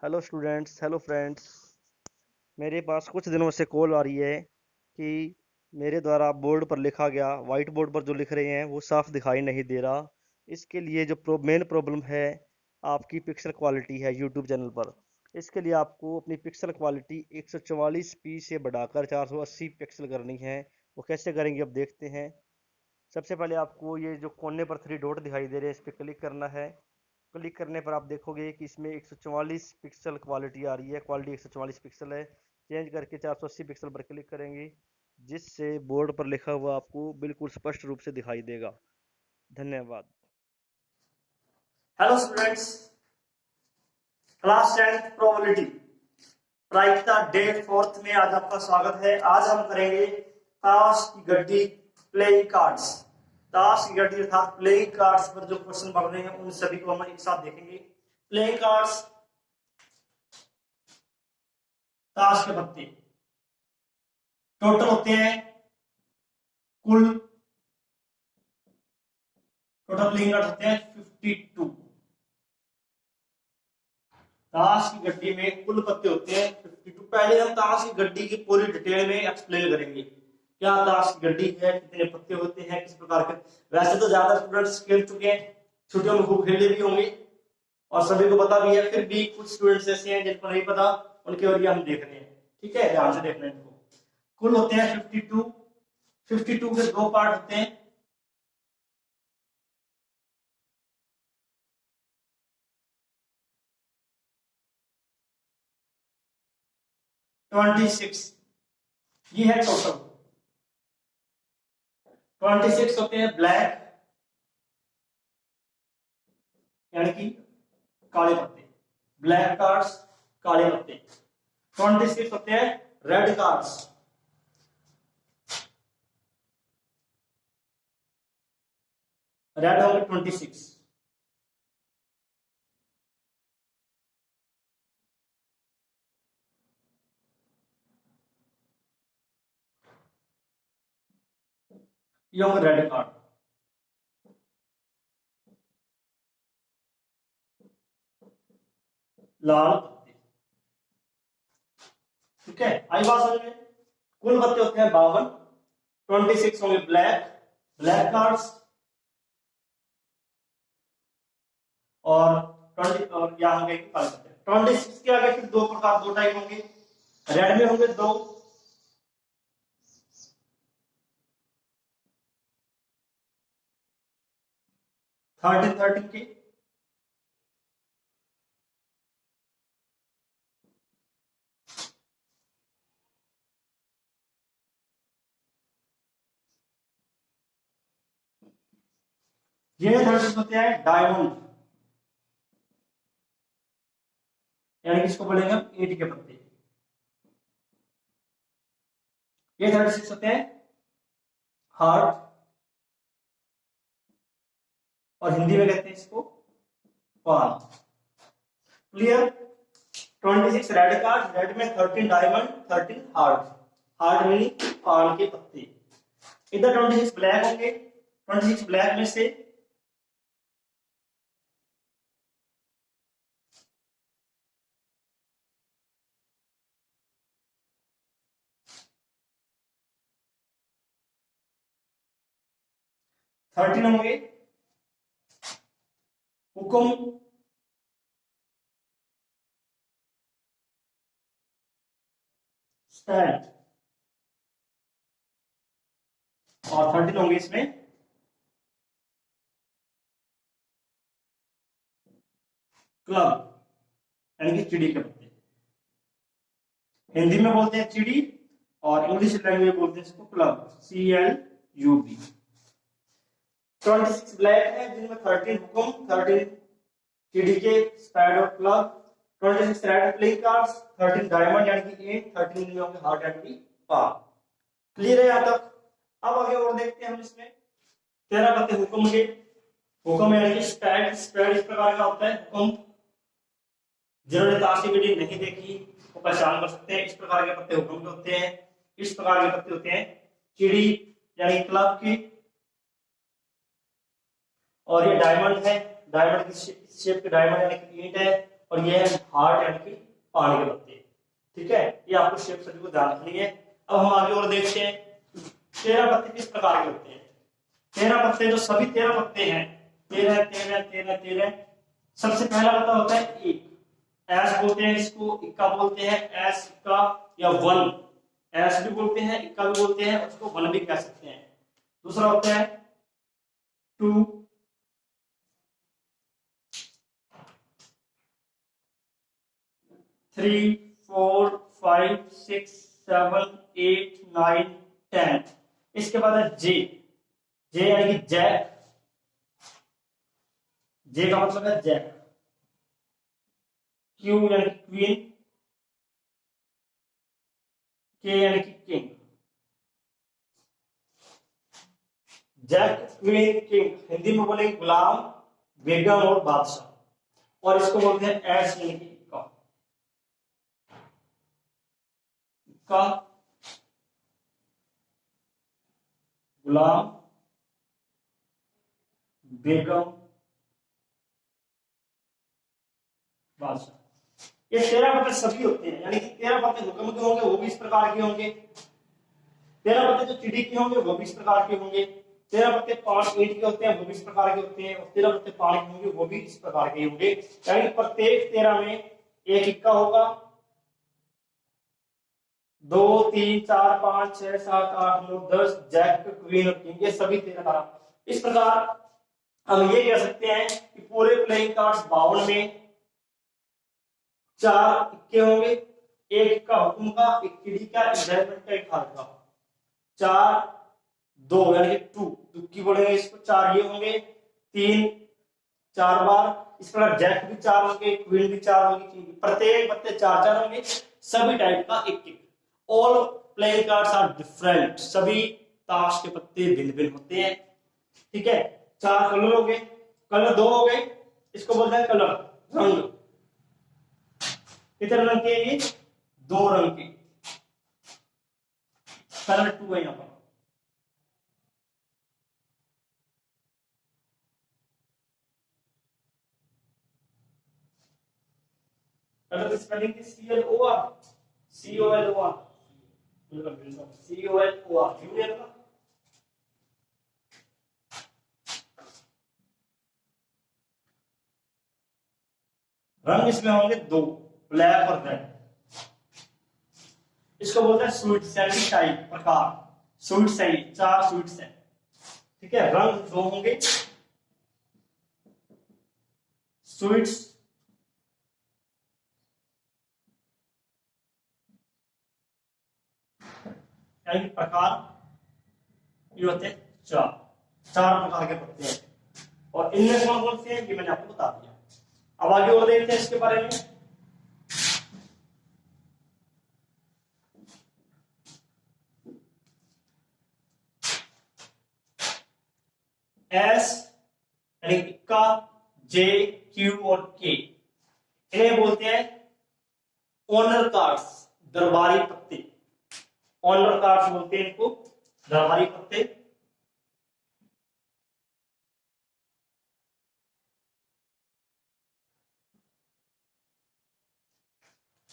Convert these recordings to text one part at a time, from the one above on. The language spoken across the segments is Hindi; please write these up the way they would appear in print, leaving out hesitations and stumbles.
Hello students, hello friends. मेरे पास कुछ दिनों से कॉल आ रही है कि मेरे द्वारा बोर्ड पर लिखा गया, वाइट बोर्ड पर जो लिख रहे हैं वो साफ दिखाई नहीं दे रहा। इसके लिए जो मेन प्रॉब्लम है, आपकी पिक्सल क्वालिटी है यूट्यूब चैनल पर। इसके लिए आपको अपनी पिक्सल क्वालिटी 144p से बढ़ाकर 480 पिक्सल करनी है। वो कैसे करेंगे अब देखते हैं। सबसे पहले आपको ये जो कोने पर थ्री डॉट दिखाई दे रहे हैं, इस पर क्लिक करना है। क्लिक करने पर आप देखोगे कि इसमें 144 पिक्सल क्वालिटी आ रही है। क्वालिटी 144 पिक्सल है। चेंज करके 480 पिक्सल पर क्लिक करेंगे, जिससे बोर्ड पर लिखा हुआ आपको बिल्कुल स्पष्ट रूप से दिखाई देगा। धन्यवाद। हेलो स्टूडेंट्स, क्लास 10 प्रोबेबिलिटी प्रायिकता डे 4 में आज आपका स्वागत है। आज हम करेंगे ताश की गड्डी प्लेइंग कार्ड्स। ताश की गड्डी अर्थात प्लेइंग कार्ड्स पर जो क्वेश्चन बढ़ रहे हैं उन सभी को हम एक साथ देखेंगे। प्लेइंग कार्ड्स, ताश के पत्ते टोटल होते हैं कुल टोटल प्लेइंग कार्ड्स होते हैं 52। ताश की गड्डी में कुल पत्ते होते हैं 52। पहले हम ताश की गड्डी की पूरी डिटेल में एक्सप्लेन करेंगे। क्या ताश की गड्डी है, कितने पत्ते होते हैं, किस प्रकार के। वैसे तो ज्यादा स्टूडेंट्स खेल चुके हैं, छुट्टियों में खूब खेले भी होंगे और सभी को पता भी है। फिर भी कुछ स्टूडेंट्स ऐसे हैं जिनको नहीं पता, उनके लिए हम देख रहे हैं। ठीक है, ध्यान से देखना है इनको। कुल होते हैं 52। 52 के दो पार्ट होते हैं। ट्वेंटी सिक्स, ये है टोटल। 26 होते हैं ब्लैक, यानी कि काले पत्ते, ब्लैक कार्ड्स, काले पत्ते। 26 होते हैं रेड कार्ड्स, रेड होंगे 26। ये होंगे रेड कार्ड। लाल पत्ते। ठीक है, आई बात समझ में। कुल पत्ते होते हैं 52। 26 होंगे ब्लैक, ब्लैक कार्ड्स। और 20 और यहाँ होंगे काले पत्ते। 26 के आगे फिर दो प्रकार, दो टाइप होंगे। रेड में होंगे दो, 13 के। ये 36 होते हैं डायमंड, यानी कि इसको बोलेंगे हम ईंट के पत्ते। ये 36 होते हैं हार्ट, और हिंदी में कहते हैं इसको पान। क्लियर। 26 रेड कार्ड, रेड में 13 डायमंड, 13 हार्ट। हार्ट मीनिंग पान के पत्ते। इधर 26 ब्लैक होंगे। 26 ब्लैक में से 13 होंगे हुकुम, स्टैंड, और 13 होंगे इसमें क्लब, यानी कि चिड़ी के पत्ते। हिंदी में बोलते हैं चिड़ी, और इंग्लिश लैंग्वेज में बोलते हैं इसको क्लब, CLUB। 26 ब्लैक है, जिनमें 13 हुकुम, 13 चिड़ी के स्पैड और club. 26 red playing cards, 13 diamond यानी कि 8, 13 में होंगे हार्ट यानी कि पा। क्लियर है यहां तक। अब आगे और देखते हैं हम इसमें। 13 पत्ते हुकुम के। हुकुम यानी कि स्पैड, स्पैड इस प्रकार का होता है हुकुम। जिन्होंने ताश की वीडियो नहीं देखी वो पहचान कर सकते हैं। इस प्रकार के पत्ते हुक्म के होते हैं, इस प्रकार के पत्ते होते हैं चिड़ी यानी क्लब के। और ये डायमंड है, डायमंड की शेप के डायमंड यानी कि ईंट है। और ये है हार्ट यानी कि पानी के पत्ते। ठीक है, ये आपको शेप सभी को ध्यान रखनी है। अब हम आगे और देखते हैं 13 पत्ते किस प्रकार के होते हैं। 13 पत्ते, जो सभी 13 पत्ते हैं, 13 13 13 13, सबसे पहला पत्ता होता है एक, एस बोलते हैं इसको, इक्का बोलते हैं, एस इक्का या वन, एस भी बोलते हैं, इक्का भी बोलते हैं, उसको वन भी कह सकते हैं। दूसरा होता है two, three, four, five, six, seven, eight, nine, 10। इसके बाद है जे, जे यानी कि जैक, जे का मतलब है जैक। क्यू यानी कि क्वीन, के यानी कि king. Jack, queen, king, Hindi में बोलेंगे गुलाम, बेगम और बादशाह। और इसको बोलते हैं एस यानी कि इक्का, इक्का, गुलाम, बेगम, बादशाह। ये 13 पत्ते सभी होते हैं, यानी कि 13 पत्ते हुक्म के होंगे वो भी इस प्रकार के होंगे, 13 पत्ते जो चिड़ी के होंगे वो भी इस प्रकार के होंगे, 13 पत्ते 5 ईंट के होते हैं वो भी इस प्रकार के होते हैं, और 13 पत्ते पानी के होंगे वो भी इस प्रकार के होंगे। यानी प्रत्येक 13 में एक इक्का होगा, 2 3 4 5 6 7 8 9 10 जैक, क्वीन और किंग, ये सभी 13। इस प्रकार हम ये कह सकते हैं कि पूरे प्लेइंग कार्ड्स 52 में 4 इक्के होंगे, एक इक्का हुक्म का, एक चिड़ी का, एक डायमंड का, एक हार्ट का। 4 2 यानी कि टू, दुक्की बोलेंगे इसको, 4 ये होंगे, 3 4 बार, इस प्रकार जैक भी 4 होंगे, क्वीन भी 4 होगी, प्रत्येक पत्ते 4 4 होंगे, सभी टाइप का एक एक। All playing cards are different, सभी ताश के पत्ते भिन्न भिन्न होते हैं। ठीक है, 4 कलर हो गए, कलर 2 हो गए, इसको बोलते हैं कलर, रंग। कितने रंग के ये? 2 रंग के, कलर 2 है यहाँ पर। कलर की स्पेलिंग की CLOR, COLOR, COLOR, यूनियन का। रंग इसमें होंगे 2, ब्लैक और रेड। इसको बोलते हैं स्वीट सैंडी टाइप प्रकार, स्वीट सैंडी, 4 स्वीट्स हैं। ठीक है, रंग 2 होंगे, स्वीट्स यानी प्रकार, ये होते हैं 4 प्रकार के पत्ते हैं। और इनमें कौन कौन से हैं ये मैंने आपको बता दिया। अब आगे और देखते हैं इसके बारे में। एस यानी इक्का, जे, क्यू और के, इन्हें बोलते हैं ऑनर कार्ड्स, दरबारी पत्ते। ऑनर कार्ड्स बोलते हैं इनको, दरबारी पत्ते।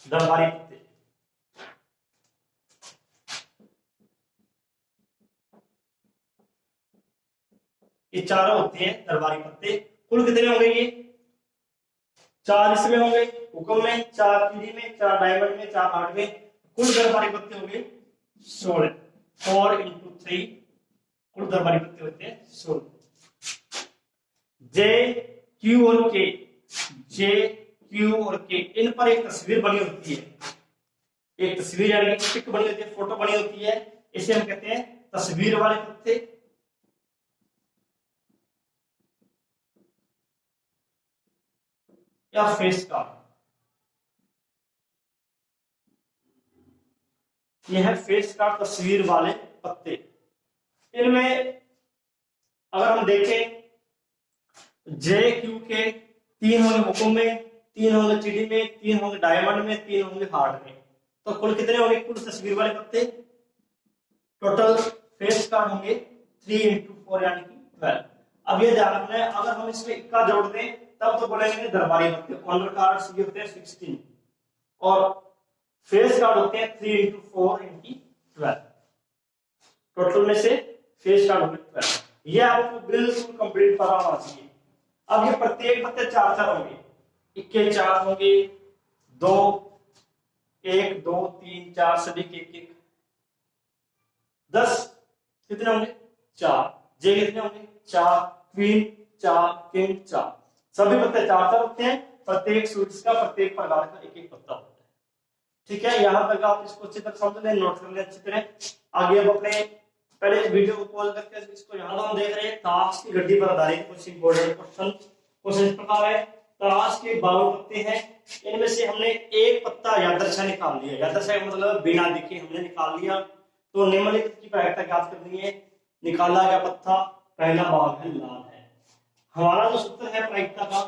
दरबारी पत्ते, ये चारों होते हैं दरबारी पत्ते। कुल कितने होंगे ये? 4 इसमें होंगे हुक्म में, 4 चिड़ी में, 4 डायमंड में, 4 हार्ट में, कुल दरबारी पत्ते होंगे 16। 4 into 3, कुल दरबारी पत्ते होते हैं 16। जे, क्यू और के, जे, क्यू और के, इन पर एक तस्वीर बनी होती है, एक तस्वीर यानी कि पिक बनी होती है, फोटो बनी होती है, इसे हम कहते हैं तस्वीर वाले पत्ते। या फेस कार्ड, यह है फेस कार्ड, तस्वीर वाले पत्ते। इनमें अगर हम देखें, जे क्यू के 3 होंगे हुक्म में, 3 होंगे चिड़ी में, 3 होंगे डायमंड में, 3 होंगे हार्ट में। तो कुल कितने होंगे कुल तस्वीर वाले पत्ते? टोटल फेस कार्ड होंगे 3 into 4 यानी कि 12। अब ये ध्यान रखना है, अगर हम इसमें इक्का जोड़ दें तब तो बोलेंगे दरबारी पत्ते। ऑनर कार्ड्स ये होते हैं 16 और फेस कार्ड होते हैं 3 इंटू 4 इंटू 12। टोटल में से फेस कार्ड होंगे 12। ये आपको बिल्कुल कंप्लीट पता होना चाहिए। अब ये प्रत्येक पत्ते 4-4 होंगे, इक्के 4 होंगे, 2 1 2 3 4 सभी के एक 10 कितने होंगे 4। जे कितने होंगे 4, क्वीन 4, किंग 4, सभी पत्ते 4-4 होते हैं। प्रत्येक सूट्स का प्रत्येक प्रकार का एक एक पत्ता होता है। ठीक है, यहां तक आप इसको अच्छी तरह समझ लें, नोट कर लें अच्छी तरह। आगे अब अपने पहले इस वीडियो को पॉज करके इसको यहां हम देख रहे हैं ताश की गड्डी पर आधारित कुछ इंपॉर्टेंट क्वेश्चन इस प्रकार है। ताश के 52 पत्ते हैं, इनमें से हमने एक पत्ता यादृच्छा निकाल लिया। यादृच्छा मतलब बिना देखे हमने निकाल लिया। तो निम्नलिखित की प्रायिकता ज्ञात करनी है। निकाला गया पत्ता पहला भाग है लाल है। हमारा जो सूत्र है प्रायिकता का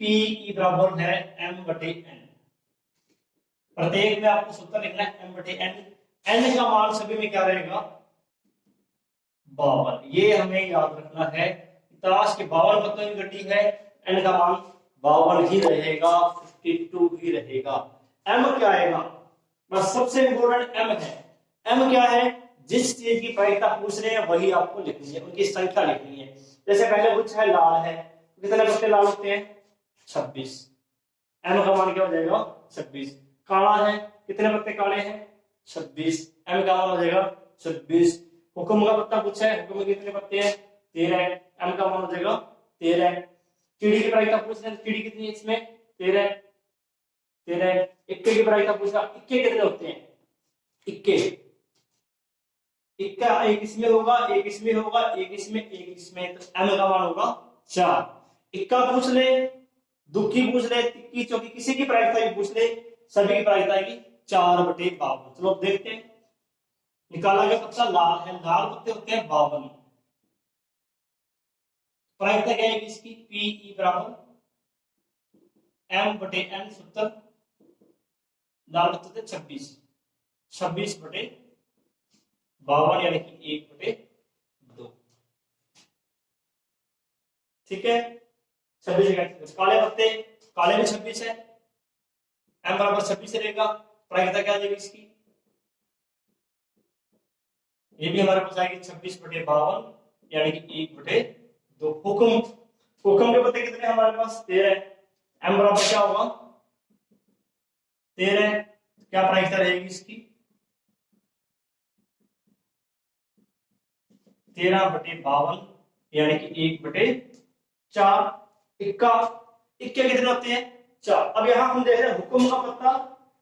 P E बराबर है M/N। प्रत्येक में आपको सूत्र लिखना है M/N। N का मान सभी में क्या रहेगा 52। ये हमें याद रखना है। ताश के 52 पत्तों की गड्डी है, N का मान 52 ही रहेगा, 52 ही रहेगा। M क्या आएगा, बस सबसे इंपॉर्टेंट M है। M क्या है, जिस चीज की प्रायिकता पूछ रहे हैं वही आपको लिखनी है, उनकी संख्या लिखनी है। जैसे पहले पूछा है लाल है, कितने पत्ते लाल होते हैं 26। M का मान क्या हो जाएगा 26। काला है, कितने पत्ते काले हैं 26। M का मान हो जाएगा 26। हुक्म का पत्ता पूछा है, हुक्म के कितने पत्ते हैं 13। M का मान हो जाएगा 13। चिड़ी की प्रायिकता पूछ रहे हैं, चिड़ी कितनी है इसमें 13। इक्के की प्रायिकता पूछा, इक्के कितने होते हैं इक्के। इक्का एक इसमें होगा, एक इसमें होगा, एक इसमें, एक इसमें, तो M का मान होगा 4। इक्का पूछ ले, दुक्की पूछ ले, तिक्की चौकी, किसी की प्रायिकता भी पूछ ले, सभी की प्रायिकता आएगी 4/52। चलो अब देखते हैं। निकाला गया पत्ता लाल है, लाल पत्ते होते हैं 52। प्रायिकता क्या है इसकी P E बराबर M/N सूत्र। लाल पत्ते थे 26, 26/52 यानी कि 1/2। ठीक है, 26। काले पत्ते, काले में 26 है, M बराबर 26 रहेगा। प्रायिकता क्या आ जाएगी इसकी, ये भी हमारे पास आएगी 26/52 यानी कि 1/2। हुक्म के पत्ते कितने हमारे पास 13। M बराबर क्या होगा 13। क्या प्रायिकता रहेगी इसकी 13/52 यानी कि 1/4। इक्का, इक्के कितने होते हैं 4। अब यहां हम देख रहे हैं हुक्म का पत्ता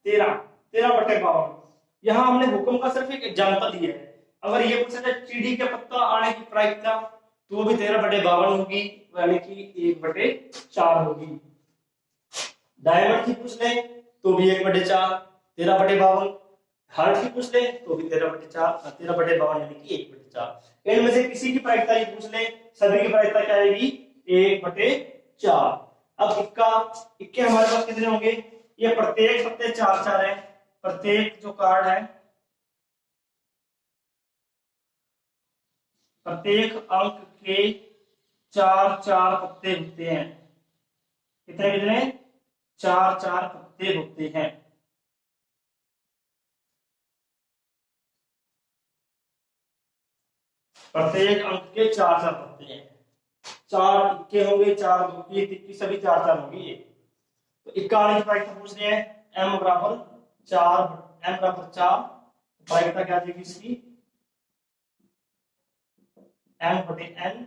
13/52। यहां हमने हुक्म का सिर्फ एक एग्जांपल दिया है। अगर ये पूछा जाए चिड़ी के पत्ता आने की प्रायिकता तो वो भी 13/52 होगी, यानी कि 1/4 होगी। डायमंड की पूछ ले तो भी 1/4, 13/52। हार्ट की पूछ ले तो भी 13/52 यानी कि 1/4। इनमें से किसी की प्रायिकता ही पूछ ले, सभी की प्रायिकता क्या आएगी 1/4। अब इक्के हमारे पास कितने होंगे, ये प्रत्येक पत्ते 4-4 है। प्रत्येक जो कार्ड है, प्रत्येक अंक के 4-4 पत्ते होते हैं। कितने कितने 4-4 पत्ते होते हैं। प्रत्येक अंक के 4-4 पत्ते हैं। 4 इक्के होंगे, 4 दुक्की तिक्की सभी 4-4 होंगे। ये तो इक्का आने की प्रायिकता पूछ रहे हैं, M बराबर 4। प्रायिकता क्या आ जाएगी इसकी M/N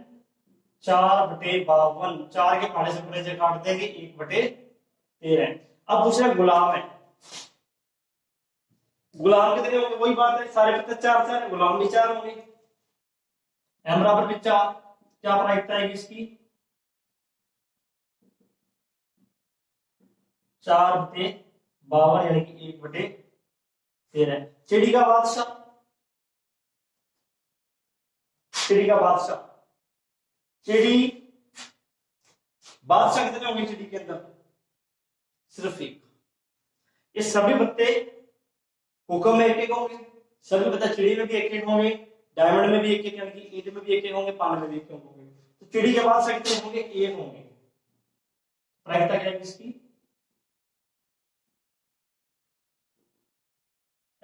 4/52। 4 के पहाड़े से पूरे से काट देंगे 1/13। अब पूछ रहे हैं गुलाम है, गुलाम कितने होंगे, वही बात है, सारे पत्ते 4-4 है, गुलाम भी 4 होंगे। M बराबर भी 4। क्या प्रायिकता आएगी इसकी 4/52 यानी कि 1/13। चिड़ी का बादशाह, चिड़ी का बादशाह, चिड़ी बादशाह कितने होंगे चिड़ी के अंदर सिर्फ 1। ये सभी पत्ते हुक्म में 1-1 होंगे, सभी पत्ते चिड़ी में भी 1-1 होंगे, डायमंड में भी 1-1 यानी कि ईंट में भी 1-1 होंगे, पान में भी 1-1 होंगे। तो चिड़ी के बादशाह कितने होंगे 1 होंगे। प्रायिकता क्या है इसकी,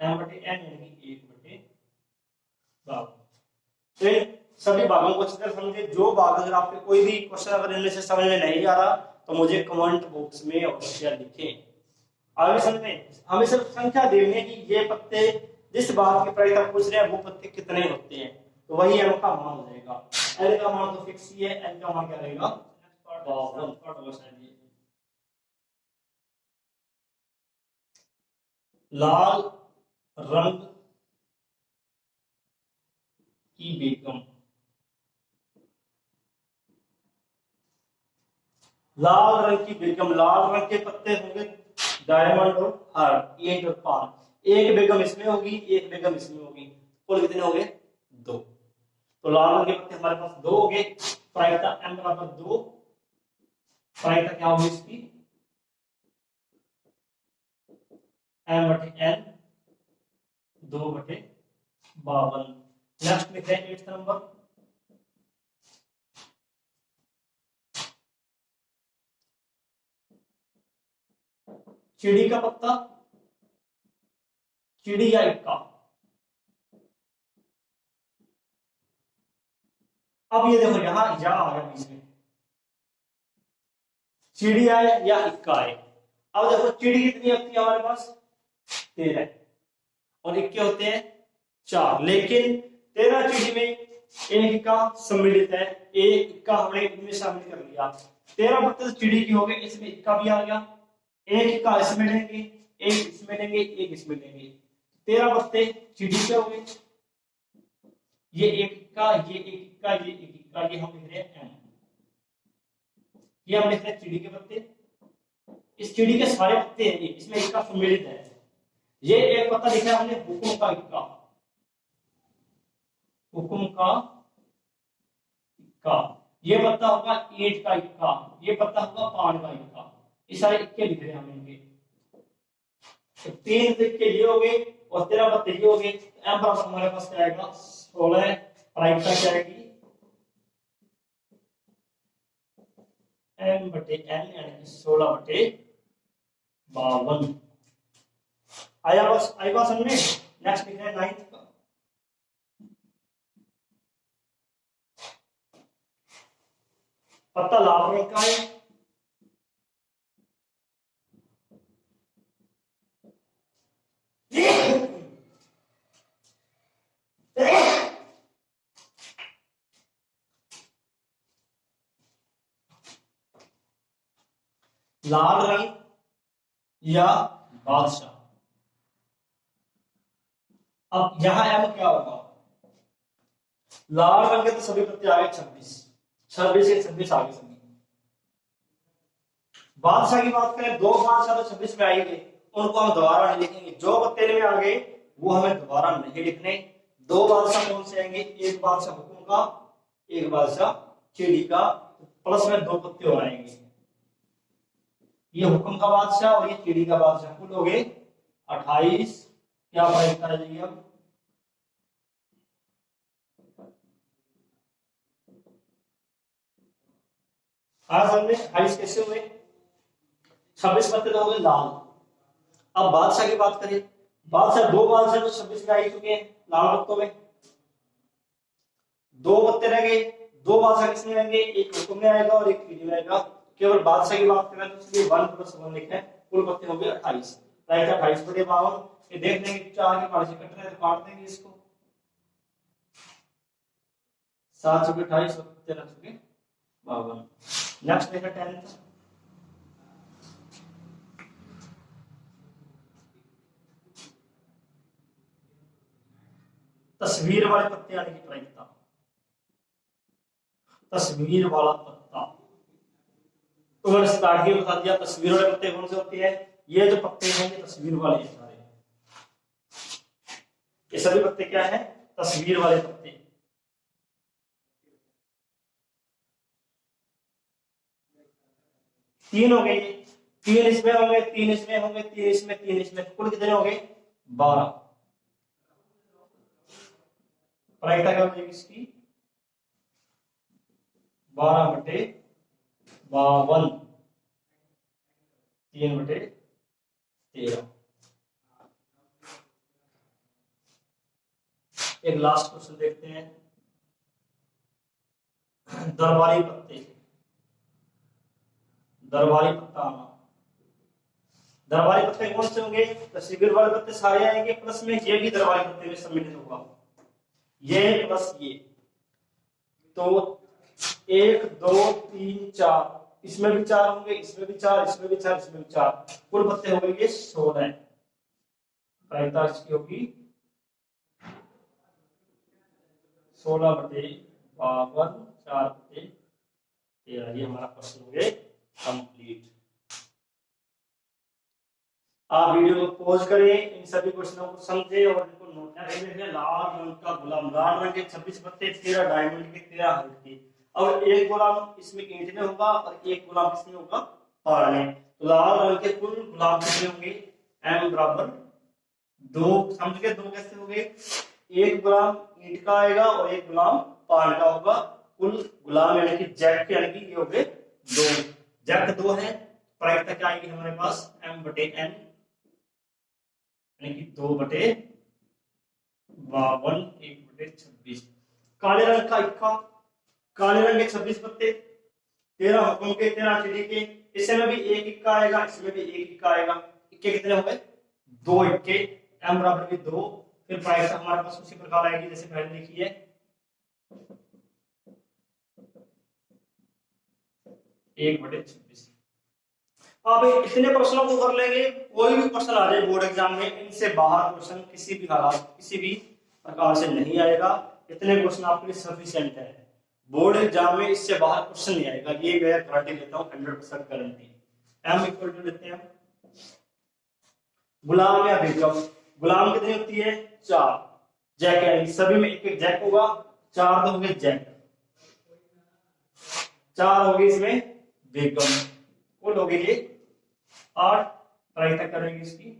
m बटे n यानी कि 1/12। तो सभी भागों को अच्छी तरह समझे। जो भाग अगर आपके कोई भी क्वेश्चन अगर इनमें से समझ में नहीं आ रहा तो मुझे कमेंट बॉक्स में अवश्य लिखें। आगे समझे, हमें सिर्फ संख्या देनी है कि ये पत्ते जिस बात की प्रायिकता पूछ रहे हैं वो पत्ते कितने होते हैं, तो वही m का मान हो जाएगा। l का मान तो फिक्स ही है, n का मान क्या रहेगा, लाल रंग की बेगम, लाल रंग की बेगम, लाल रंग के पत्ते होंगे डायमंड और हार्ट, 8 और 5। एक बेगम इसमें होगी, एक बेगम इसमें होगी, कुल कितने हो गए, 2। तो लाल रंग के पत्ते हमारे पास 2 हो गए। प्रायिकता m बराबर 2, प्रायिकता क्या होगी इसकी, m बटे n 2/52। नेक्स्ट लिखते हैं 8th नंबर, चिड़ी का पत्ता, चिड़ी या इक्का। अब ये देखो यहां या आ गया बीच में, चिड़ी आए या इक्का आए। अब देखो चिड़ी कितनी होती है हमारे पास, 13, और इक्के होते हैं 4। लेकिन 13 चिड़ी में एक इक्का सम्मिलित है, एक इक्का हमने इनमें शामिल कर लिया। 13 पत्ते तो चिड़ी की हो गए, इसमें इक्का भी आ गया, एक इक्का इसमें लेंगे, एक इसमें लेंगे, एक इसमें लेंगे, 13 पत्ते चिड़ी के हो गए। ये एक इक्का, ये एक इक्का, ये एक इक्का, ये हम लिख रहे हैं m, ये हम लिख रहे हैं चिड़ी के पत्ते। इस चिड़ी के सारे पत्ते हैं, इसमें इक्का सम्मिलित है। ये एक पत्ता लिखा है हमने हुकुम का इक्का, हुकुम का इक्का। ये पत्ता होगा ईंट का इक्का, ये पत्ता होगा पान का इक्का। ये सारे इक्के लिख रहे हैं हम इनके। तो 3 इक्के ये हो गए और 13 पत्ते ये हो गए। m बराबर हमारे पास क्या आएगा, 16। प्रायिकता क्या आएगी, m बटे n यानी कि 16/52। आया बस, आई बात समझ में। नेक्स्ट लिख रहे हैं 9th का, पत्ता लाल रंग का है, लाल रंग या बादशाह। अब यहां m क्या होगा, लाल रंग के तो सभी पत्ते आ गए 26, 26 से 26 आ गए सभी। बादशाह की बात करें, 2 बादशाह तो 26 में आएंगे, उनको हम दोबारा नहीं लिखेंगे। जो पत्ते में आ गए वो हमें दोबारा नहीं लिखने। 2 बादशाह कौन से आएंगे, एक बादशाह हुकुम का, एक बादशाह चिड़ी का, प्लस में 2 पत्ते और आएंगे। ये हुक्म का बादशाह और ये चिड़ी का बादशाह, कुल हो गए 28। क्या प्रायिकता आ जाएगी अब, हाँ समझे 28 कैसे हुए, 26 पत्ते तो हो गए लाल। अब बादशाह की बात करें, बादशाह 2 बादशाह तो 26 में आ ही चुके हैं लाल पत्तों में, 2 पत्ते रह गए। 2 बादशाह किसमें आएंगे, एक हुक्म में आएगा और एक चिड़ी में आएगा। केवल बादशाह की बात करें तो इसलिए 1 + 1 लिखा है, कुल पत्ते हो गए 28। राइट 28/52। ये देख लेंगे 4 के 5 से कट रहे हैं तो काट देंगे इसको, 7 से 28 और 13 से 52। नेक्स्ट देखा 10th, तस्वीर वाले पत्ते आने की प्रायिकता। तस्वीर वाला पत्ता तो मैंने स्टार्टिंग में बता दिया, तस्वीर वाले पत्ते कौन से होते हैं, ये जो पत्ते हैं ये तस्वीर वाले हैं सारे, ये सभी पत्ते क्या है, तस्वीर वाले पत्ते। तीन हो गए, 3 इसमें होंगे, 3 इसमें होंगे, 3 इसमें, 3 इसमें, कुल कितने हो गए 12। प्रायिकता क्या हो जाएगी इसकी, 12/52। 3/13। एक लास्ट क्वेश्चन देखते हैं। दरबारी पत्ते, दरबारी पत्ता आना। दरबारी पत्ते कौन से होंगे? तो शिविर वाले पत्ते सारे आएंगे, प्लस में ये भी दरबारी पत्ते में सम्मिलित होगा, ये प्लस ये। तो 1 2 3 4, इसमें भी 4 होंगे, इसमें भी 4, इसमें भी 4, इसमें भी 4, कुल पत्ते हो गए 16। प्रायिकता इसकी होगी 16/52, 4/13। ये हमारा क्वेश्चन हो गए कंप्लीट। आप वीडियो को पॉज करें, इन सभी क्वेश्चनों को समझें और इनको नोट करें। लाल रंग का गुलाम, लाल रंग के 26 पत्ते, 13 डायमंड के, 13 हर्ट के। और एक गुलाम इसमें ईंट में होगा और एक गुलाम किसमें होगा? पहाड़ में। तो लाल रंग के कुल गुलाम कितने होंगे? m बराबर 2। समझ गए? 2 कैसे हो गए? एक गुलाम ईंट का आएगा और एक गुलाम पहाड़ का होगा। कुल गुलाम यानी कि जैक यानी कि ये हो गए 2। जैक 2 है, प्रायिकता क्या आएगी हमारे पास? m/n यानी कि 2/52, 1/26। काले रंग का इक्का, काले रंग के 26 पत्ते, 13 हुक्म के, 13 चिड़ी के। इसमें भी एक इक्का आएगा, इसमें भी एक इक्का आएगा। इक्के कितने हो गए? 2 इक्के, m बराबर 2। फिर प्रायिकता हमारे पास उसी प्रकार आएगी जैसे पहले लिखी है, 1/26। अब इतने प्रश्नों को कर लेंगे। कोई भी क्वेश्चन आ जाए बोर्ड एग्जाम में, इनसे बाहर क्वेश्चन किसी भी हालात, किसी भी प्रकार से नहीं आएगा। इतने क्वेश्चन आपके लिए सफिशिएंट है। बोर्ड एग्जाम में इससे बाहर क्वेश्चन नहीं आएगा, ये मैं गारंटी लेता हूँ, 100% गारंटी। m इक्वल टू लेते हैं गुलाम या बेगम। गुलाम कितनी होती है? 4। जैक यानी सभी में एक एक जैक होगा, 4 तो हो गए जैक, 4 हो गए इसमें बेगम, कुल हो गए ये 8। प्रायिकता करेंगे इसकी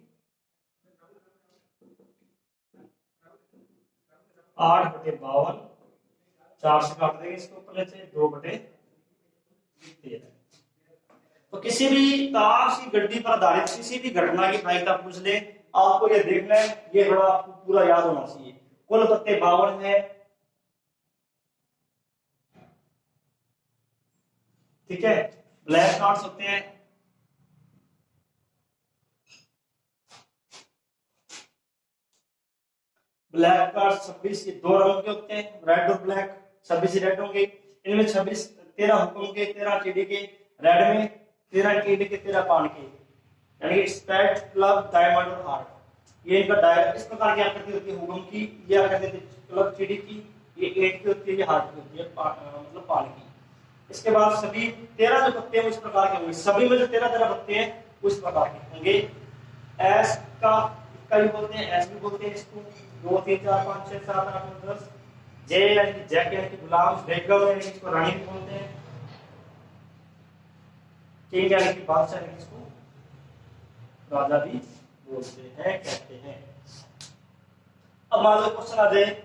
8/52, 4 से काट देंगे इसको ऊपर से, 2/13। तो किसी भी ताश की गड्डी पर आधारित किसी भी घटना की प्रायिकता पूछ ले, आपको ये देखना है, ये थोड़ा आपको पूरा याद होना चाहिए। कुल पत्ते 52 है, ठीक है। ब्लैक कार्ड्स होते हैं, ब्लैक कार्ड 26, ये 2 रंग के होते हैं, रेड और ब्लैक। 26 रेड होंगे, इनमें 13 हुक्म के, 13 टीडी के, रेड में 13 टीडी के, 13 पान के, यानी कि स्पेड, क्लब, डायमंड और हार्ट। ये इनका डायरेक्ट इस प्रकार की आकृति होती है हुक्म की, ये आकृति क्लब टीडी की, ये 8 की होती है, ये हार्ट की होती है, मतलब पान की। इसके बाद सभी 13 जो पत्ते हैं इस प्रकार के होंगे, सभी में जो 13 पत्ते हैं उस प्रकार के होंगे। एस का भी बोलते हैं, एस भी बोलते हैं इसको, 2 3 4 5 6 7 8 9 10। जे यानी कि जैक यानी कि गुलाम, बेगम यानी कि इसको रानी भी बोलते हैं, किंग यानी कि बादशाह यानी कि इसको राजा भी बोलते हैं, कहते हैं। अब मान लो क्वेश्चन आ जाए,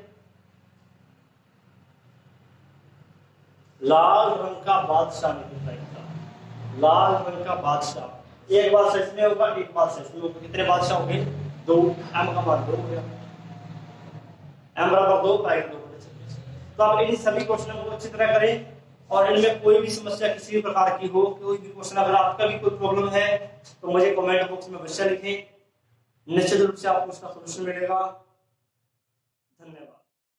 लाल रंग का बादशाह निकलता, लाल रंग का बादशाह, एक बादशाह इसमें होगा, एक बादशाह इसमें होगा। कितने बादशाह हो गए? 2। m का मान 2 हो गया, m बराबर 2, प्राइम 2/26। तो आप इन सभी क्वेश्चनों को अच्छी तरह करें, और इनमें कोई भी समस्या किसी भी प्रकार की हो, कोई भी क्वेश्चन अगर आपका भी कोई प्रॉब्लम है तो मुझे कमेंट बॉक्स में अवश्य लिखें, निश्चित रूप से आपको उसका सलूशन मिलेगा। धन्यवाद।